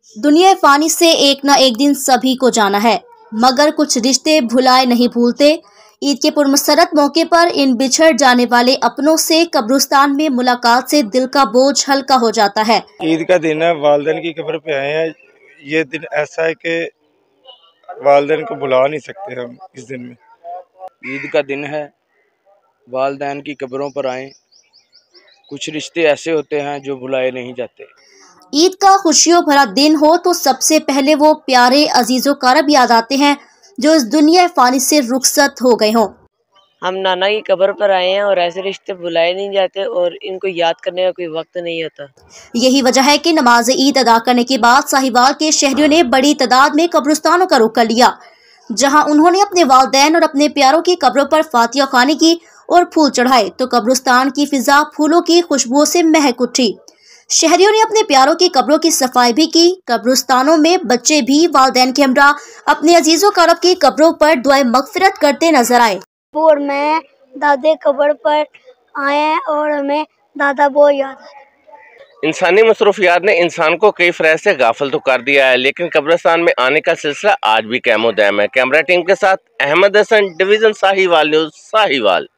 दुनिया फानी से एक न एक दिन सभी को जाना है, मगर कुछ रिश्ते भुलाए नहीं भूलते। ईद के पुरमसरत मौके पर इन बिछड़ जाने वाले अपनों से कब्रिस्तान में मुलाकात से दिल का बोझ हल्का हो जाता है। ईद का दिन है, वालिदैन की कब्र पे आए हैं। ये दिन ऐसा है कि वालिदैन को भुला नहीं सकते हम इस दिन में। ईद का दिन है, वालिदैन की कब्रों पर आए। कुछ रिश्ते ऐसे होते हैं जो भुलाए नहीं जाते। ईद का खुशियों भरा दिन हो तो सबसे पहले वो प्यारे अजीजों कारब याद आते हैं जो इस दुनिया फानी से रुखसत हो गए हों। हम नाना की कब्र पर आए हैं और ऐसे रिश्ते भुलाए नहीं जाते और इनको याद करने का कोई वक्त नहीं होता। यही वजह है कि नमाज ईद अदा करने के बाद साहिवाल के शहरियों ने बड़ी तादाद में कब्रिस्तानों का रुख कर लिया, जहां उन्होंने अपने वालिदैन और अपने प्यारों की कब्रों पर फातिहा खाने की और फूल चढ़ाए तो कब्रिस्तान की फिजा फूलों की खुशबुओं से महक उठी। शहरियों ने अपने प्यारों की कब्रों की सफाई भी की। कब्रिस्तानों में बच्चे भी वालिदैन के हमरा अपने अजीजों कारब की कब्रों पर दुआए मगफिरत करते नजर आए। और मैं दादे कब्र पर आए हैं और हमें दादा बहुत याद है। इंसानी मसरूफियात ने इंसान को कई फरह से गाफिल तो कर दिया है, लेकिन कब्रिस्तान में आने का सिलसिला आज भी कायम-ओ-दायम है। कैमरा टीम के साथ अहमद हसन, डिवीजन साहिवाल न्यूज़, साहिवाल।